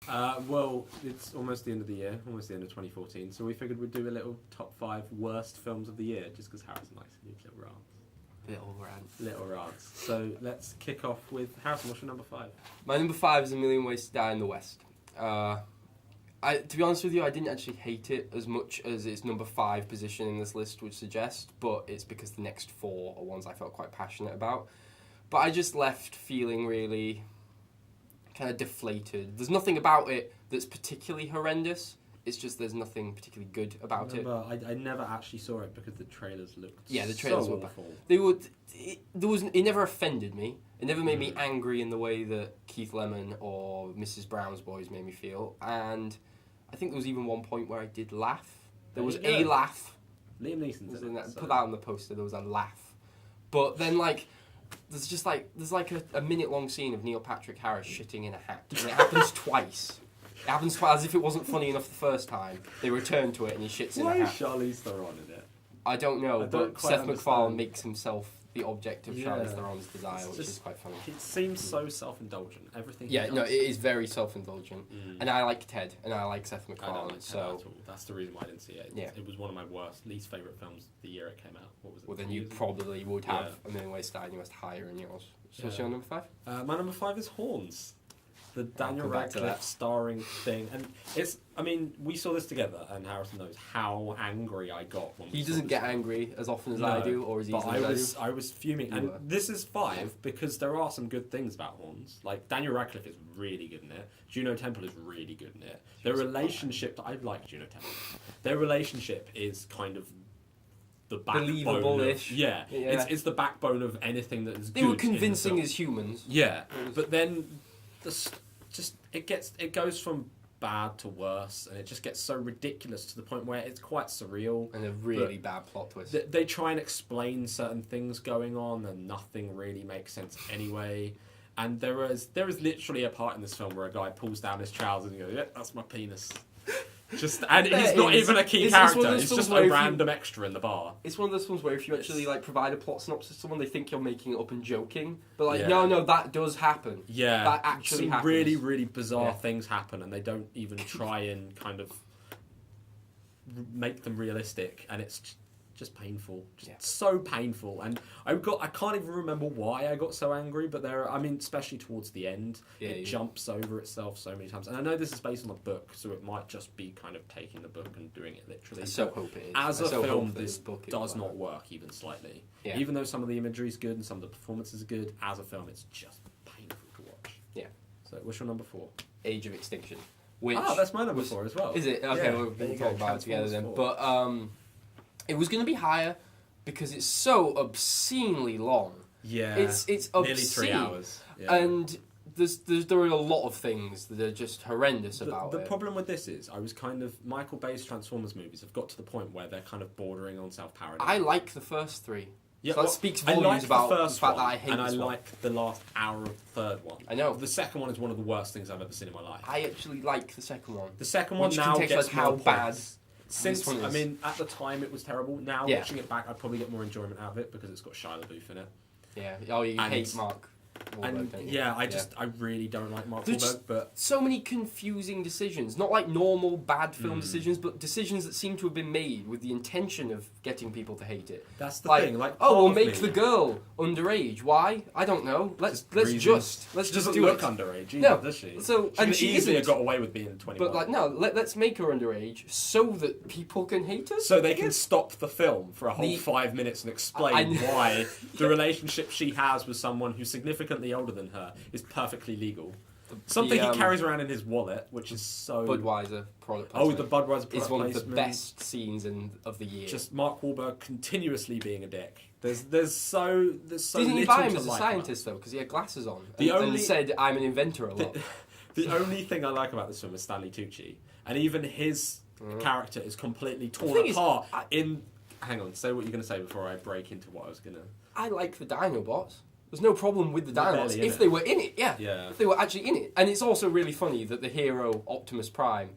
Well, it's almost the end of the year, almost the end of 2014, so we figured we'd do a little top 5 worst films of the year, just because Harrison likes little rants. Little rants. So let's kick off with Harrison. What's your number 5? My number 5 is A Million Ways to Die in the West. To be honest with you, I didn't actually hate it as much as its number 5 position in this list would suggest, but it's because the next 4 are ones I felt quite passionate about. But I just left feeling really kind of deflated. There's nothing about it that's particularly horrendous. It's just there's nothing particularly good about it. I never actually saw it because the trailers looked the trailers so were bad. awful. It never offended me. It never made me angry in the way that Keith Lemon or Mrs. Brown's Boys made me feel. And I think there was even one point where I did laugh. There was a laugh. Liam Neeson's in that. Put that on the poster. There was a laugh. But then there's a minute long scene of Neil Patrick Harris shitting in a hat, and it happens twice. It happens twice, as if it wasn't funny enough the first time. They return to it and he shits in a hat. Why is Charlize Theron in it? I don't know, but Seth understand. MacFarlane makes himself the object of Charlize Theron's desire, which is quite funny. It seems so self-indulgent. Everything. Yeah, no, it is very self-indulgent, and I like Ted, and I like Seth MacFarlane. I don't like Ted at all. That's the reason why I didn't see it. Yeah. It was one of my least favourite films the year it came out. What was it? Well, then you probably would have A Million Ways to Die in the West higher in yours. So what's your number 5? My number 5 is Horns. The Daniel come back to Radcliffe that. starring thing, and we saw this together, and Harrison knows how angry I got when He doesn't get angry as often as I do, or as easily as I do. I was fuming, and this is 5 because there are some good things about Horns. Like Daniel Radcliffe is really good in it. Juno Temple is really good in it. Their relationship, I like Juno Temple. Their relationship is kind of the backbone. Believable-ish. It's the backbone of anything that is. They were convincing as humans. Yeah, but then it goes from bad to worse, and it just gets so ridiculous to the point where it's quite surreal. And a really bad plot twist. They try and explain certain things going on, and nothing really makes sense anyway. And there is literally a part in this film where a guy pulls down his trousers and goes, "Yeah, that's my penis." He's not even a key character. He's just a random extra in the bar. It's one of those films where if you actually provide a plot synopsis to someone, they think you're making it up and joking. But no, that does happen. Yeah, that actually happens. Really, really bizarre things happen, and they don't even try and kind of make them realistic, and it's just painful, so painful. And I can't even remember why I got so angry, but especially towards the end, it jumps over itself so many times. And I know this is based on a book, so it might just be kind of taking the book and doing it literally. I so hope it is. As a film, this book does not work even slightly. Yeah. Even though some of the imagery is good and some of the performances are good, as a film, it's just painful to watch. Yeah. So, what's your number 4? Age of Extinction. That's my number 4 as well. Is it? Okay, we'll talk about it together then. But it was going to be higher because it's so obscenely long. Yeah, it's obscene. Nearly 3 hours. Yeah. And there are a lot of things that are just horrendous about it. The problem with this is, Michael Bay's Transformers movies have got to the point where they're kind of bordering on self-parody. I like the first 3. Yeah, so that speaks volumes about the fact that I hate and this I one. like the last hour of the third one. I know. The second one is one of the worst things I've ever seen in my life. I actually like the second one. The second one now gets how more bad. Points. Since at the time it was terrible. Now watching it back, I'd probably get more enjoyment out of it because it's got Shia LaBeouf in it. Yeah. Oh, you hate Mark Wahlberg, don't you? I really don't like Mark Wahlberg. But so many confusing decisions, not like normal bad film decisions, but decisions that seem to have been made with the intention of getting people to hate it. That's the thing. We'll make the girl underage. Why? I don't know. Let's just doesn't do look it. underage either, does she? So she easily got away with being 21. But let's make her underage so that people can hate us. So they can stop the film for a whole 5 minutes and explain why the relationship she has with someone who's significantly older than her is perfectly legal. Something he carries around in his wallet, which is so... Budweiser product placement. The Budweiser product is one placement. of the best scenes of the year. Just Mark Wahlberg continuously being a dick. There's so Didn't you buy him as a scientist though? Because he had glasses on. And said, "I'm an inventor" a lot. The only thing I like about this film is Stanley Tucci, and even his character is completely torn apart. Hang on, say what you're going to say before I break into what I was going to. I like the Dinobots. There's no problem with the Dinobots if they were in it. Yeah. If they were actually in it, and it's also really funny that the hero Optimus Prime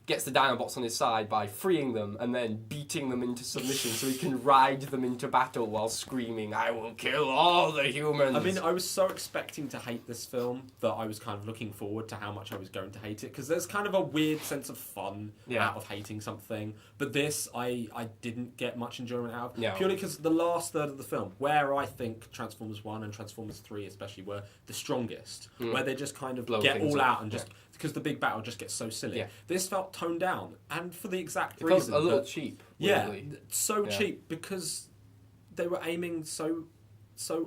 gets the Dinobots on his side by freeing them and then beating them into submission so he can ride them into battle while screaming, "I will kill all the humans." I mean, I was so expecting to hate this film that I was kind of looking forward to how much I was going to hate it, because there's kind of a weird sense of fun out of hating something. But this, I didn't get much enjoyment out of, purely because the last third of the film, where I think Transformers 1 and Transformers 3 especially were the strongest, where they just kind of get all out and just... Because the big battle just gets so silly. This felt toned down, and for the exact reason. It felt a little cheap. Weirdly. Cheap, because they were aiming so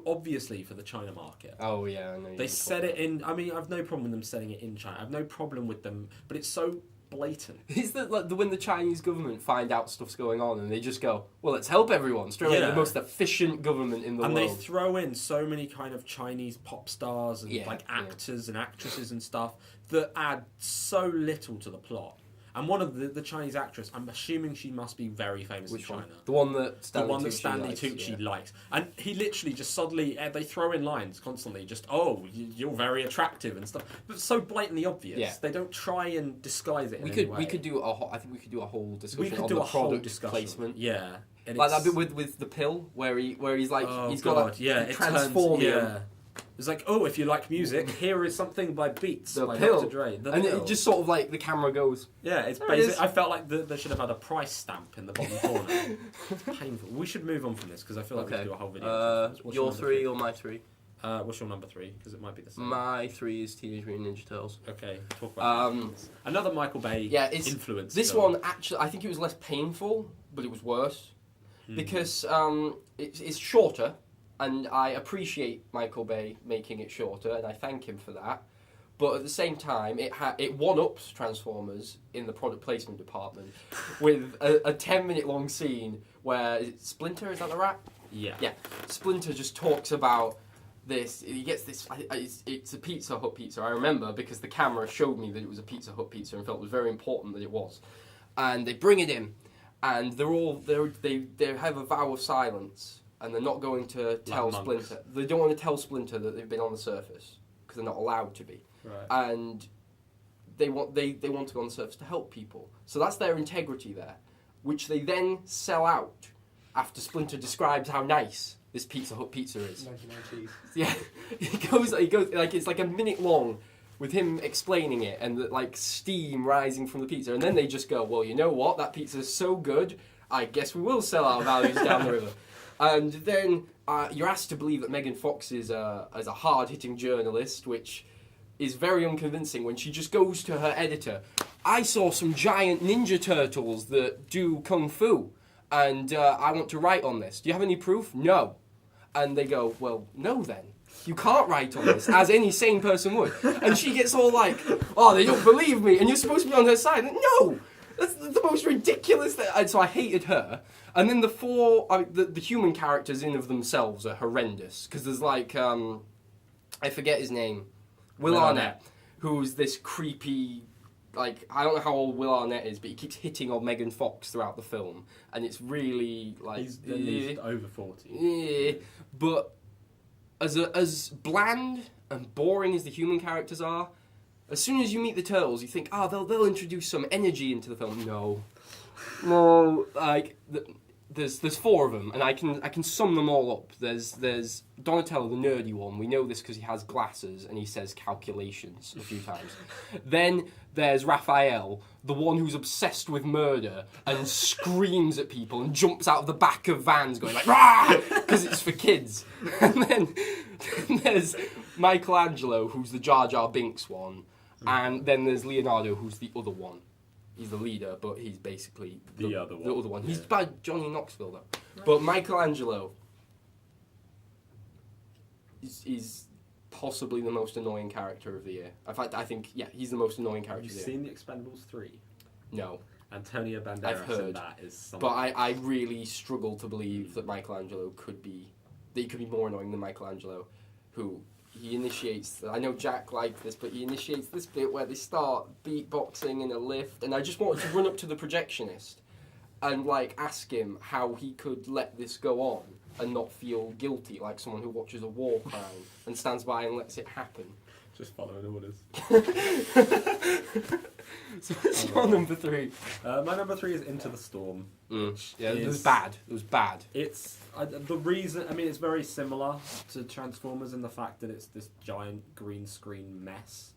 obviously for the China market. Oh yeah, I know. They set it in. I mean, I've no problem with them setting it in China. I've no problem with them, but it's so blatant. Is that like when the Chinese government find out stuff's going on and they just go, "Well, let's help everyone." Straight away, the most efficient government in the world. And they throw in so many kind of Chinese pop stars and like actors and actresses and stuff that add so little to the plot. And one of the Chinese actress, I'm assuming she must be very famous in China. The one that Stanley Tucci likes. And he literally just suddenly, they throw in lines constantly, just, "Oh, you're very attractive" and stuff. But it's so blatantly obvious. Yeah. They don't try and disguise it in any way. I think we could do a whole discussion on the product placement. Yeah. And like that bit with the pill, where he's like, he's got like, transformium. It's like, "Oh, if you like music, here is something by Beats by Dr. Dre." And it just sort of like the camera goes. Yeah, it's basic. I felt like they should have had a price stamp in the bottom corner. It's painful. We should move on from this because I feel like we should do a whole video. Your three or my three? What's your number 3? Because it might be the same. My 3 is Teenage Mutant Ninja Turtles. Okay, talk about another Michael Bay influence. This one actually, I think it was less painful, but it was worse because it's shorter. And I appreciate Michael Bay making it shorter, and I thank him for that. But at the same time, it one-ups Transformers in the product placement department with a 10-minute long scene where Splinter, is that the rat? Yeah. Yeah. Splinter just talks about this. He gets this. It's a Pizza Hut pizza. I remember because the camera showed me that it was a Pizza Hut pizza and felt it was very important that it was. And they bring it in, and they have a vow of silence. And they're not going to tell Splinter. They don't want to tell Splinter that they've been on the surface because they're not allowed to be. Right. And they want to go on the surface to help people. So that's their integrity there, which they then sell out after Splinter describes how nice this Pizza Hut pizza is. 99 cheese. Yeah, he goes like it's like a minute long with him explaining it and like steam rising from the pizza, and then they just go, "Well, you know what? That pizza is so good. I guess we will sell our values down the river." And then you're asked to believe that Megan Fox is a hard-hitting journalist, which is very unconvincing when she just goes to her editor. "I saw some giant ninja turtles that do kung fu, and I want to write on this. Do you have any proof?" "No." And they go, "Well, no then. You can't write on this, as any sane person would." And she gets all like, "Oh, they don't believe me, and you're supposed to be on her side." No! That's the most ridiculous thing. And so I hated her. And then the human characters in of themselves are horrendous. Because there's like, I forget his name. Will Arnett, who's this creepy, like, I don't know how old Will Arnett is, but he keeps hitting on Megan Fox throughout the film. And it's really, like... He's at least over 40. Yeah. But as bland and boring as the human characters are, as soon as you meet the Turtles, you think, they'll introduce some energy into the film. No, like there's 4 of them, and I can sum them all up. There's Donatello, the nerdy one. We know this because he has glasses and he says calculations a few times. Then there's Raphael, the one who's obsessed with murder and screams at people and jumps out of the back of vans going like "Rah!" because it's for kids. And then there's Michelangelo, who's the Jar Jar Binks one. And then there's Leonardo, who's the other one. He's the leader, but he's basically the other one. He's by Johnny Knoxville, though. Right. But Michelangelo is possibly the most annoying character of the year. In fact, I think, he's the most annoying character of the year. Have you seen The Expendables 3? No. Antonio Banderas I've heard, in that is something. But I really struggle to believe that Michelangelo could be more annoying than Michelangelo, who... He initiates, I know Jack liked this, but he initiates this bit where they start beatboxing in a lift, and I just wanted to run up to the projectionist and, like, ask him how he could let this go on and not feel guilty, like someone who watches a war crime and stands by and lets it happen. Just following orders. So what's your number 3? My number 3 is Into the Storm. Yeah, it was is- bad. It was bad. It's the reason. I mean, it's very similar to Transformers in the fact that it's this giant green screen mess.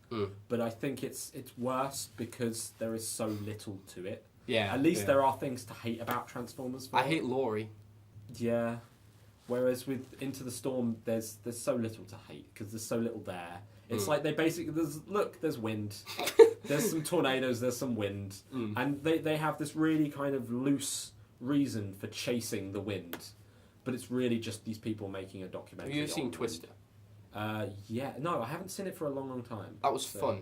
But I think it's worse because there is so little to it. Yeah. At least there are things to hate about Transformers. I hate Laurie. Yeah. Whereas with Into the Storm, there's so little to hate because there's so little there. It's like they basically there's wind, there's some tornadoes, there's some wind, and they have this really kind of loose reason for chasing the wind, but it's really just these people making a documentary. Have you seen on Twister? Yeah, no, I haven't seen it for a long time. That was fun.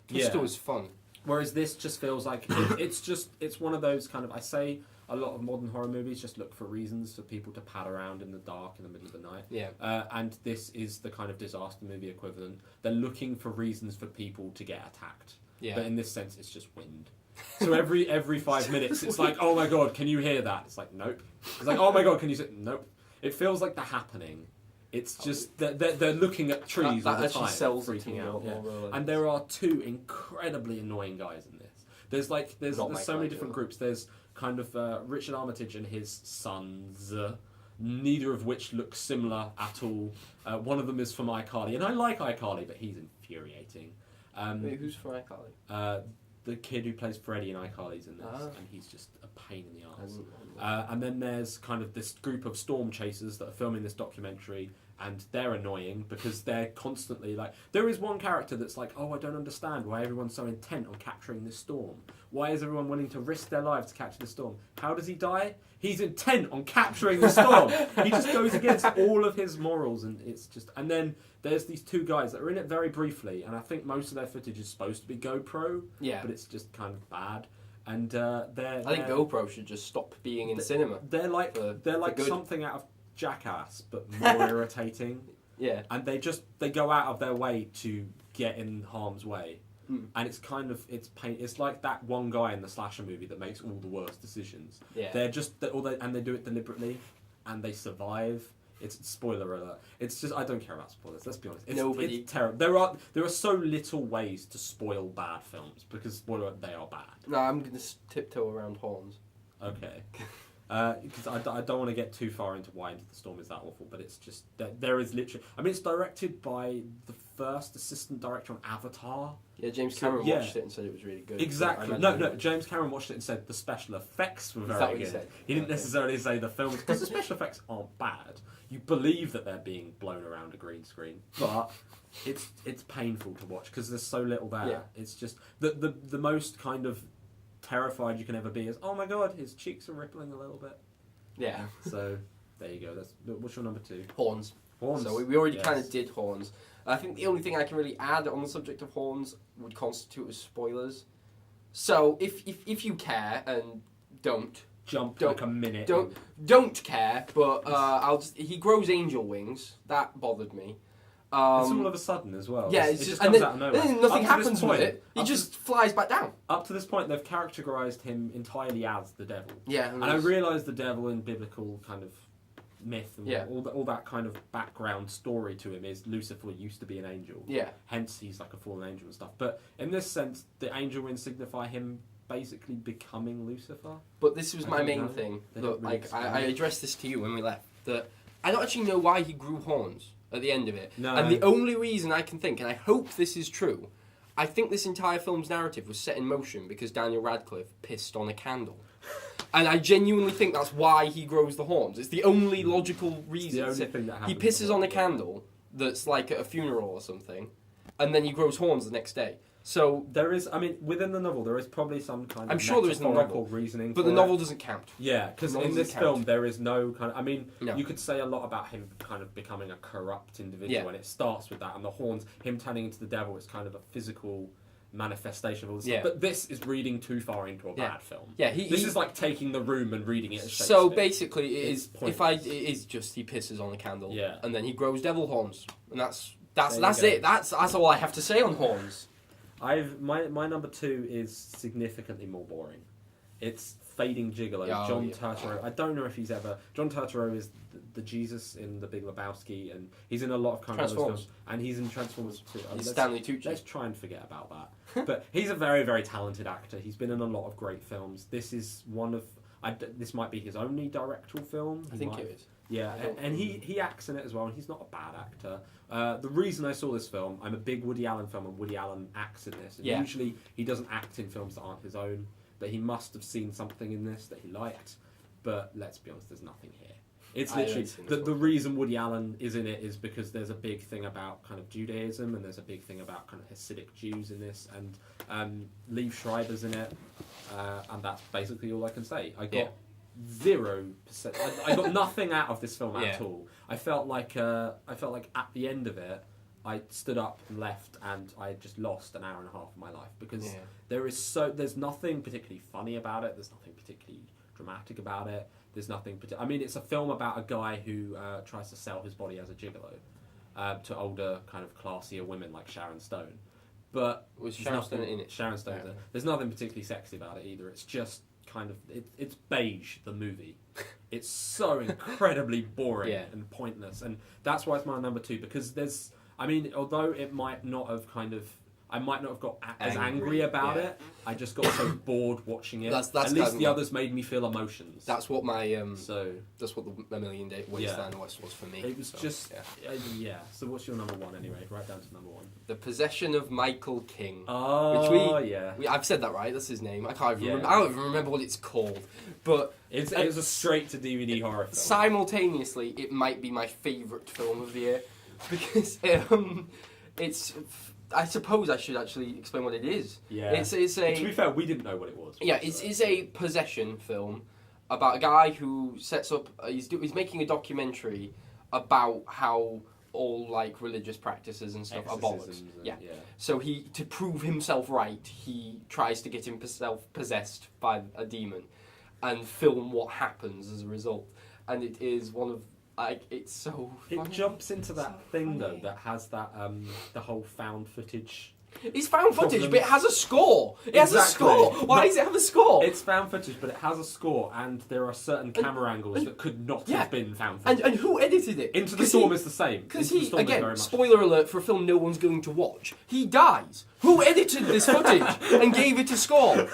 Twister was fun. Whereas this just feels like it's one of those kind of, I say a lot of modern horror movies just look for reasons for people to pad around in the dark in the middle of the night. Yeah. And this is the kind of disaster movie equivalent. They're looking for reasons for people to get attacked. Yeah. But in this sense, it's just wind. So every 5 minutes, it's like, oh my god, can you hear that? It's like, nope. It's like, oh my god, can you see? Nope. It feels like the happening. It's just they're looking at trees all the actually time, sells it to freaking me out. more than And there are 2 incredibly annoying guys in this. There's Not so many different groups. There's kind of Richard Armitage and his sons, neither of which look similar at all. One of them is from iCarly, and I like iCarly, but he's infuriating. Wait, who's from iCarly? The kid who plays Freddy in iCarly's in this, and he's just a pain in the arse. And then there's kind of this group of storm chasers that are filming this documentary, and they're annoying because they're constantly like... There is one character that's like, oh, I don't understand why everyone's so intent on capturing this storm. Why is everyone willing to risk their lives to capture the storm? How does he die? He's intent on capturing the storm. He just goes against all of his morals, and it's just... And then there's these 2 guys that are in it very briefly, and I think most of their footage is supposed to be GoPro, Yeah. but it's just kind of bad. And I think GoPro should just stop being in cinema. They're like good. something out of Jackass, but more irritating. Yeah. And they go out of their way to get in harm's way. And it's kind of it's like that one guy in the slasher movie that makes all the worst decisions. Yeah. And they do it deliberately, and they survive. It's spoiler alert. It's just I don't care about spoilers. Let's be honest. It's terrible. There are so little ways to spoil bad films because spoiler alert, they are bad. No, I'm going to tiptoe around horns. Okay. Because I don't want to get too far into why Into the Storm is that awful, but it's just there is literally. I mean, it's directed by the first assistant director on Avatar. Yeah, James Cameron watched it and said it was really good. Exactly. No. James Cameron watched it and said the special effects were very good. He didn't necessarily say the film because the special effects aren't bad. You believe that they're being blown around a green screen, but it's painful to watch because there's so little there. Yeah. It's just the most kind of terrified you can ever be is, oh my god, his cheeks are rippling a little bit. Yeah. So there you go. What's your number 2? Horns. Horns. So we already kind of did horns. I think the only thing I can really add on the subject of horns would constitute as spoilers. So if you care and don't like a minute. Don't care, but he grows angel wings. That bothered me. It's all of a sudden as well. Yeah, it just comes out of nowhere. Then nothing happens with it. He just flies back down. Up to this point, they've characterized him entirely as the devil. Yeah, and I realise the devil in biblical kind of myth and Yeah. all that kind of background story to him is Lucifer used to be an angel. Yeah. Hence, he's like a fallen angel and stuff. But in this sense, the angel wings signify him basically becoming Lucifer. But this was I my don't main know. thing. They Look, don't really explain I it. addressed this to you when we left. That I don't actually know why he grew horns at the end of it. No. And the only reason I can think, and I hope this is true, I think this entire film's narrative was set in motion because Daniel Radcliffe pissed on a candle. And I genuinely think that's why he grows the horns. It's the only logical reason. The only thing that He happens pisses on a yeah. candle that's like at a funeral or something, and then he grows horns the next day. So there is, I mean, within the novel, there is probably some kind of I'm sure there is in the metaphorical novel, reasoning, but for the it. novel doesn't count. Yeah, because Novel in this doesn't count. film there is no kind of... I mean, No. you could say a lot about him kind of becoming a corrupt individual, Yeah. and it starts with that, and the horns, him turning into the devil is kind of a physical manifestation of all this Yeah. stuff. But this is reading too far into a Yeah. bad film. Yeah, This is like taking The Room and reading it as Shakespeare. So basically, it It's is. It is just he pisses on a candle, Yeah. and then he grows devil horns, and that's There you that's go. it. That's all I have to say on horns. My number 2 is significantly more boring. It's Fading Gigolo. Oh, John yeah. Turturro. I don't know if he's ever. John Turturro is the Jesus in The Big Lebowski, and he's in a lot of kind of those Transformers. films, and he's in Transformers too. It's Stanley Tucci. Let's try and forget about that. But he's a very, very talented actor. He's been in a lot of great films. This is one of. This might be his only directorial film. I think it is. Yeah, and he acts in it as well, and he's not a bad actor. The reason I saw this film, I'm a big Woody Allen fan, and Woody Allen acts in this. And Yeah. usually he doesn't act in films that aren't his own, but he must have seen something in this that he liked. But let's be honest, there's nothing here. It's I haven't literally seen this the one. reason Woody Allen is in it is because there's a big thing about kind of Judaism, and there's a big thing about kind of Hasidic Jews in this, and Liev Schreiber's in it, and that's basically all I can say. I got Yeah. 0%. I got nothing out of this film at Yeah. all. I felt like at the end of it, I stood up and left, and I just lost an hour and a half of my life because Yeah. there's nothing particularly funny about it. There's nothing particularly dramatic about it. There's nothing. I mean, it's a film about a guy who tries to sell his body as a gigolo to older, kind of classier women like Sharon Stone. But Was there's Sharon Stone nothing- in it? Sharon Stone's Yeah. in it. There's nothing particularly sexy about it either. It's just kind of it's beige, the movie. It's so incredibly boring Yeah. and pointless, and that's why it's my number 2, because there's. I mean, although it might not have I might not have got as angry about yeah. it. I just got so bored watching it. That's At least kind of the my- others made me feel emotions. That's what my So that's what the A Million Ways Yeah. to Die in the West was for me. it was So, just yeah. yeah. So what's your number 1 anyway? Right down to number 1. The Possession of Michael King. Oh Which yeah. I've said that right. That's his name. I can't even. Yeah. Remember, I don't even remember what it's called. But It's a straight to DVD horror film. simultaneously, it might be my favourite film of the year because it's. I suppose I should actually explain what it is. Yeah. It's a. To be fair, we didn't know what it was. Yeah, it's a possession film about a guy who sets up. He's making a documentary about how all like religious practices and stuff are bollocks. Exorcisms and- Yeah. So he, to prove himself right, he tries to get himself possessed by a demon, and film what happens as a result. And it is one of like it's so. It funny. jumps into that So thing though funny. that has that the whole found footage. It's found footage, Problems. but it has a score. It has a Exactly. score. Why But does it have a score? It's found footage, but it has a score, and there are certain camera angles that could not yeah. have been found footage. And who edited it? Into the 'Cause Storm he- is the same. Because Into the he, Storm is very again, much- spoiler alert for a film no one's going to watch, he dies. Who edited this footage and gave it a score?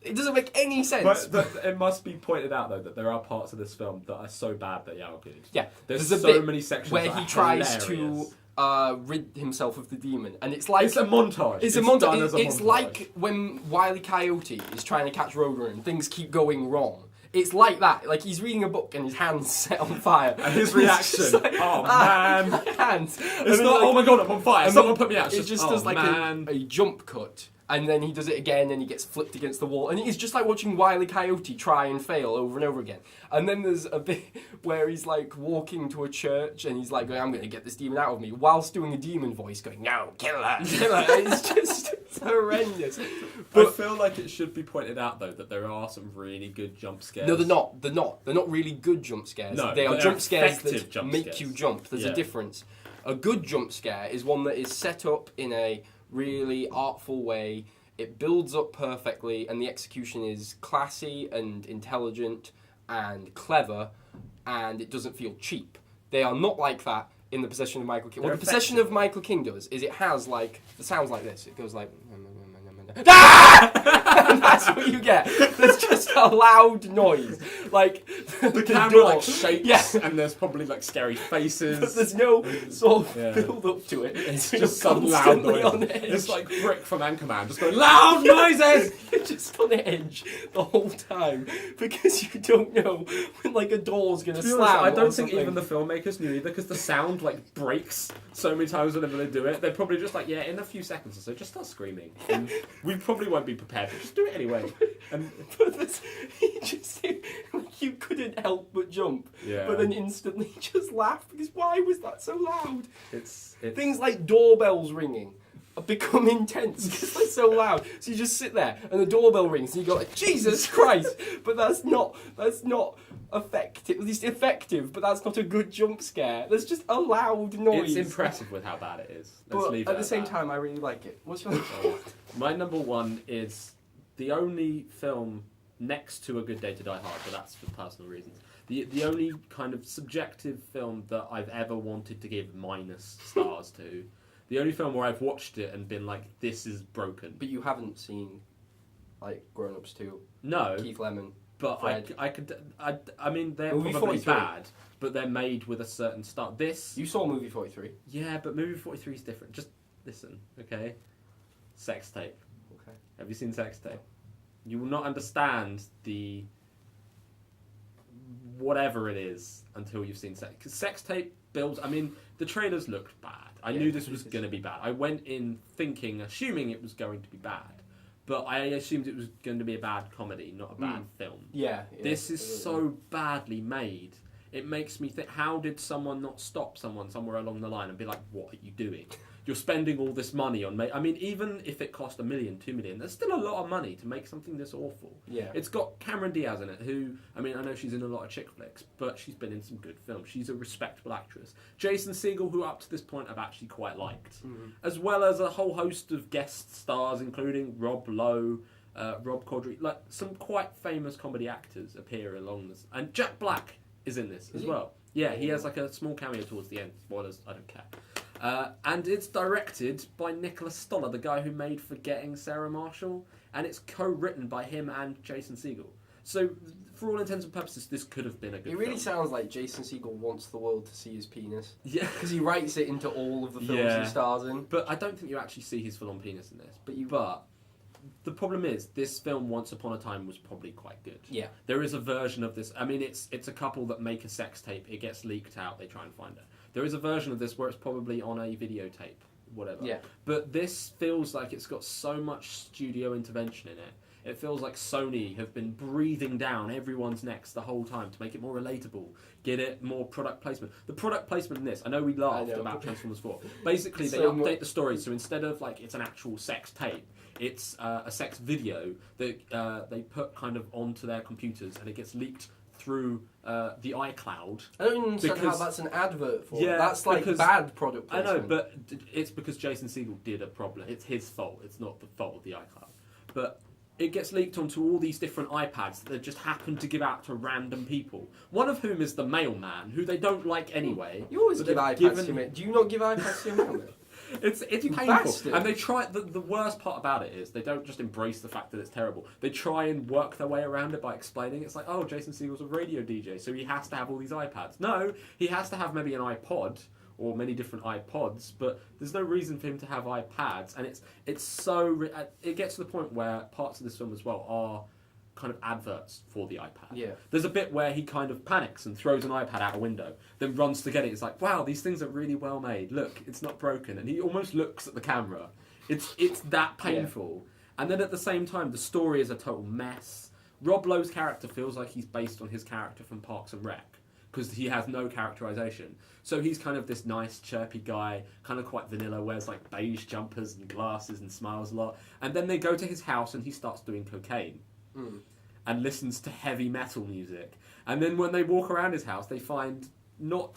It doesn't make any sense. But it must be pointed out though that there are parts of this film that are so bad that are good. yeah, There's a so bit many sections where that he are tries hilarious. to rid himself of the demon, and it's like It's a montage. It's a done montage. as a It's montage. like when Wile E. Coyote is trying to catch Roadrunner and things keep going wrong. It's like that. Like he's reading a book and his hands set on fire. And his It's reaction, just like, oh "Ah, man. my hands. It's not. Oh my god, I'm on fire. Someone put me out. It's It just, just oh, does like man. a jump cut, and then he does it again, and he gets flipped against the wall, and it's just like watching Wile E. Coyote try and fail over and over again. And then there's a bit where he's like walking to a church, and he's like, "I'm going to get this demon out of me," whilst doing a demon voice, going, "No, kill her, kill her." It's just it's horrendous. I feel like it should be pointed out though that there are some really good jump scares. No, they're not. They're not. They're not really good jump scares. No, they are they're jump scares effective that jump make scares. you jump. There's Yeah. a difference. A good jump scare is one that is set up in a really artful way. It builds up perfectly, and the execution is classy and intelligent and clever, and it doesn't feel cheap. They are not like that in The Possession of Michael King. What They're The Possession effective. of Michael King does is it has like it sounds like this. It goes like. Ah! And that's what you get. There's just a loud noise, like The camera door. like shakes, Yeah. and there's probably like scary But faces. there's no sort of Yeah. build up to it. It's So just you're some loud constantly noise. on edge. It's like Brick from Anchorman, just going loud noises. You're just on edge the whole time because you don't know when like a door's gonna To be slam. honest, I or don't think something. even the filmmakers knew either, because the sound like breaks so many times whenever they do it. They're probably just like, yeah, in a few seconds or so, just start screaming. And we probably won't be prepared, but just do it anyway. And But he just like you couldn't help but jump, yeah, but then instantly just laugh because why was that so loud? it's Things like doorbells ringing become intense because they're so loud. So you just sit there and the doorbell rings and you go like, Jesus Christ! But that's not effective. It's effective, but that's not a good jump scare. There's just a loud noise. It's impressive with how bad it is. Let's But leave at it the same that. time, I really like it. What's your My number 1 is the only film next to A Good Day to Die Hard, but that's for personal reasons. The only kind of subjective film that I've ever wanted to give minus stars to, the only film where I've watched it and been like, this is broken. But you haven't seen, like, Grown Ups 2, No, Keith Lemon. but Fred. I mean, they're Movie probably 43. bad, but they're made with a certain style. This, You saw Movie 43. yeah, but movie 43 is different. Just listen, okay? Sex Tape. Okay. Have you seen Sex Tape? You will not understand the whatever it is until you've seen Sex. Because Sex Tape builds. I mean, the trailers looked bad. I knew this was going to be bad. I went in assuming it was going to be bad, but I assumed it was going to be a bad comedy, not a bad film. Yeah. This is so badly made. It makes me think, how did someone not stop someone somewhere along the line and be like, what are you doing? You're spending all this money on... I mean, even if it cost $1 million, $2 million, there's still a lot of money to make something this awful. Yeah. It's got Cameron Diaz in it, who... I mean, I know she's in a lot of chick flicks, but she's been in some good films. She's a respectable actress. Jason Segel, who up to this point I've actually quite liked. Mm-hmm. As well as a whole host of guest stars, including Rob Lowe, Rob Corddry. Like, some quite famous comedy actors appear along this. And Jack Black is in this as well. Yeah, he has like a small cameo towards the end. Spoilers, I don't care. And it's directed by Nicholas Stoller, the guy who made Forgetting Sarah Marshall, and it's co-written by him and Jason Segel. So, for all intents and purposes, this could have been a good It really film. sounds like Jason Segel wants the world to see his penis. Yeah. Because he writes it into all of the films he stars in. But I don't think you actually see his full-on penis in this. But the problem is, this film, Once Upon a Time, was probably quite good. Yeah. There is a version of this. I mean, it's a couple that make a sex tape. It gets leaked out. They try and find it. There is a version of this where it's probably on a videotape, whatever. Yeah. But this feels like it's got so much studio intervention in it. It feels like Sony have been breathing down everyone's necks the whole time to make it more relatable, get it more product placement. The product placement in this, I know we laughed about Transformers 4. Basically, they update the story, so instead of like it's an actual sex tape, it's a sex video that they put kind of onto their computers, and it gets leaked through the iCloud. I don't understand how that's an advert for. Yeah, that's like because- bad product I placement. know, but it's because Jason Segel did a problem. It's his fault. It's not the fault of the iCloud. But it gets leaked onto all these different iPads that they just happen to give out to random people. One of whom is the mailman, who they don't like anyway. You always but give they've iPads given- to your mate. Do you not give iPads to your mailman? It's You painful, bastard. and they try. The worst part about it is they don't just embrace the fact that it's terrible. They try and work their way around it by explaining. It's like, oh, Jason Segel's a radio DJ, so he has to have all these iPads. No, he has to have maybe an iPod or many different iPods, but there's no reason for him to have iPads. And it's so it gets to the point where parts of this film as well are kind of adverts for the iPad. Yeah. There's a bit where he kind of panics and throws an iPad out a window, then runs to get it. It's like, wow, these things are really well made. Look, it's not broken. And he almost looks at the camera. It's that painful. And then at the same time, the story is a total mess. Rob Lowe's character feels like he's based on his character from Parks and Rec, because he has no characterization. So he's kind of this nice, chirpy guy, kind of quite vanilla, wears like beige jumpers and glasses and smiles a lot. And then they go to his house and he starts doing cocaine. And listens to heavy metal music. And then when they walk around his house, they find,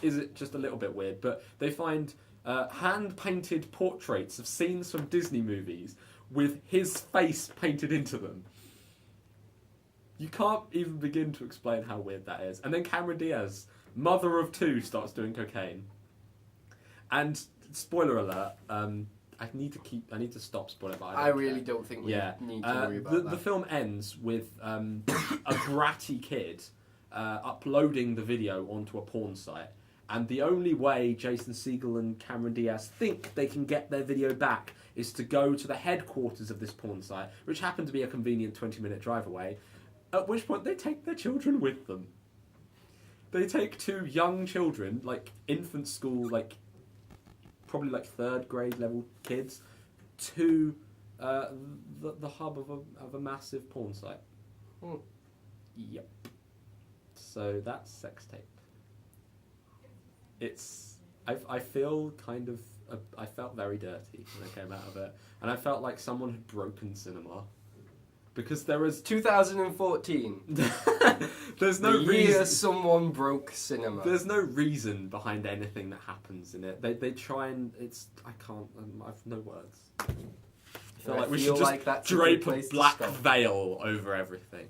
is it just a little bit weird, but they find hand-painted portraits of scenes from Disney movies with his face painted into them. You can't even begin to explain how weird that is. And then Cameron Diaz, mother of two, starts doing cocaine. And, spoiler alert, I need to stop spoiling, but I really don't think we need to worry about that. The film ends with a bratty kid uploading the video onto a porn site, and the only way Jason Segel and Cameron Diaz think they can get their video back is to go to the headquarters of this porn site, which happened to be a convenient 20-minute drive away, at which point they take their children with them. They take two young children, like infant school, like probably like third grade level kids, to the hub of a massive porn site. Yep. So that's Sex Tape. I feel kind of I felt very dirty when I came out of it, and I felt like someone had broken cinema, because there was 2014. there's no the year reason. someone broke cinema. There's no reason behind anything that happens in it. They try and I can't. I've no words. I feel like we should just that's a drape good a place to black stop. veil over everything.